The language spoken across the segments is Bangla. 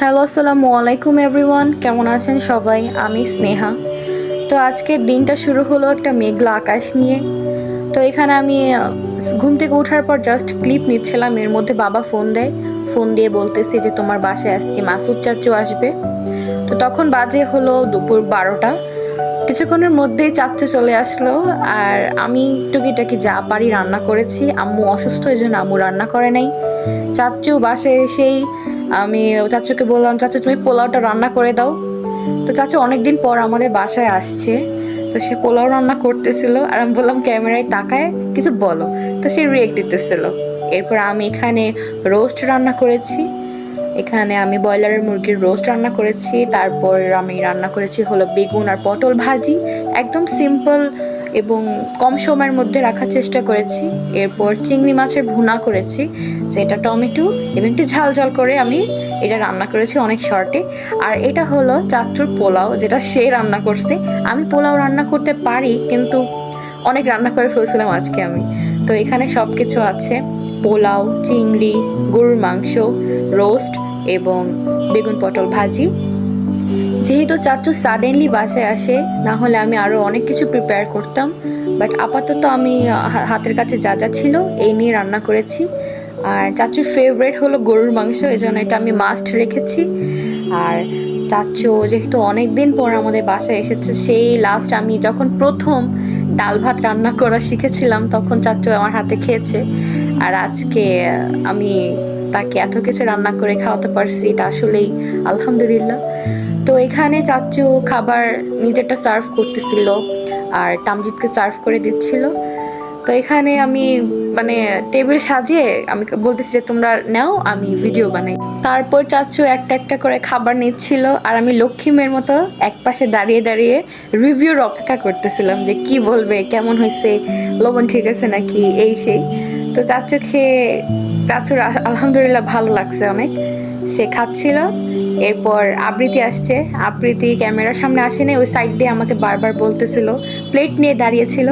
হ্যালো, আসসালামু আলাইকুম এভরিওয়ান। কেমন আছেন সবাই? আমি স্নেহা। তো আজকের দিনটা শুরু হলো একটা মেঘলা আকাশ নিয়ে। তো এখানে আমি ঘুম থেকে ওঠার পর জাস্ট ক্লিপ নিচ্ছিলাম, এর মধ্যে বাবা ফোন দেয়। ফোন দিয়ে বলতেছে যে তোমার বাসায় আজকে মাসুদ চাচু আসবে। তো তখন বাজে হলো দুপুর 12টা। কিছুক্ষণের মধ্যেই চাচ্চু চলে আসলো। আর আমি টুকিটাকি যা পারি রান্না করেছি। আম্মু অসুস্থ, এই জন্য আম্মু রান্না করে নাই। চাচ্চু বাসায় এসেই আমি চাচুকে বললাম, চাচু তুমি পোলাওটা রান্না করে দাও। তো চাচু অনেকদিন পর আমাদের বাসায় আসছে, তো সে পোলাও রান্না করতেছিল। আর আমি বললাম ক্যামেরায় তাকায় কিছু বলো, তো সে রিয়েক্ট দিতেছিল। এরপর আমি এখানে রোস্ট রান্না করেছি। এখানে আমি ব্রয়লারের মুরগির রোস্ট রান্না করেছি। তারপর আমি রান্না করেছি হলো বেগুন আর পটল ভাজি, একদম সিম্পল এবং কম সময়ের মধ্যে রাখার চেষ্টা করেছি। এরপর চিংড়ি মাছের ভুনা করেছি, যেটা টমেটো এবং একটু ঝাল ঝাল করে আমি এটা রান্না করেছি অনেক শর্টে। আর এটা হলো চাচ্চুর পোলাও, যেটা সে রান্না করছে। আমি পোলাও রান্না করতে পারি, কিন্তু অনেক রান্না করে ফেলছিলাম আজকে আমি। তো এখানে সব কিছু আছে: পোলাও, চিংড়ি, গরুর মাংস, রোস্ট এবং বেগুন পটল ভাজি। যেহেতু চাচু সাডেনলি বাসায় আসে, না হলে আমি আরও অনেক কিছু প্রিপেয়ার করতাম। বাট আপাতত আমি হাতের কাছে যা যা ছিল এই নিয়ে রান্না করেছি। আর চাচুর ফেভারিট হলো গরুর মাংস, এই জন্য এটা আমি মাস্ট রেখেছি। আর চাচু যেহেতু অনেক দিন পর আমাদের বাসায় এসেছে, সেই লাস্ট আমি যখন প্রথম ডাল ভাত রান্না করা শিখেছিলাম, তখন চাচু আমার হাতে খেয়েছে। আর আজকে আমি তাকে এত কিছু রান্না করে খাওয়াতে পারছি, এটা আসলেই আলহামদুলিল্লাহ। তো এখানে চাচু খাবার নিজেরটা সার্ভ করতেছিল আর তামজিৎকে সার্ভ করে দিচ্ছিল। তো এখানে আমি মানে টেবিল সাজিয়ে আমি বলতেছি যে তোমরা নাও, আমি ভিডিও বানাই। তারপর চাচু একটা একটা করে খাবার নিচ্ছিল, আর আমি লক্ষ্মী মেয়ের মতো এক পাশে দাঁড়িয়ে দাঁড়িয়ে রিভিউর অপেক্ষা করতেছিলাম যে কি বলবে, কেমন হয়েছে, লবণ ঠিক আছে নাকি, এই সেই। তো চাচু খেয়ে, চাচুর আলহামদুলিল্লাহ ভালো লাগছে অনেক। সে খাচ্ছিল। এরপর আবৃত্তি আসছে। আবৃত্তি ক্যামেরার সামনে আসেনি, ওই সাইড দিয়ে আমাকে বারবার বলতেছিল, প্লেট নিয়ে দাঁড়িয়েছিল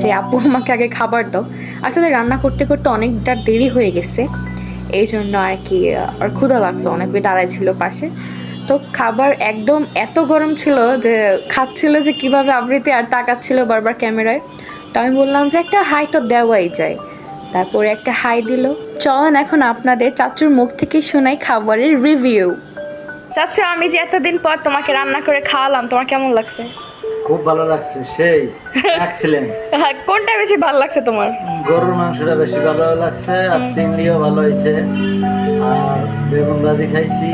যে আপু আমাকে আগে খাবার দাও। আসলে রান্না করতে করতে অনেকটা দেরি হয়ে গেছে, এই জন্য আর কি। আর ক্ষুধা লাগছে অনেক, ওই দাঁড়ায় ছিল পাশে। তো খাবার একদম এত গরম ছিল যে খাচ্ছিল যে কিভাবে আবৃত্তি, আর তাকাচ্ছিল বারবার ক্যামেরায়। তো আমি বললাম যে একটা হাই তো দেওয়াই যায়। তারপরে একটা হাই দিল। চলেন এখন আপনাদের চাচুর মুখ থেকে শোনাই খাবারের রিভিউ। চাচু, আমি যে এতদিন পর তোমাকে রান্না করে খাওয়ালাম, তোমার কেমন লাগছে? খুব ভালো লাগছে, সেই এক্সিলেন্ট। কোনটা বেশি ভালো লাগছে তোমার? গরুর মাংসটা বেশি ভালো লাগছে, আর চিংড়িও ভালো হয়েছে, আর বেগুন ভাজি খাইছি।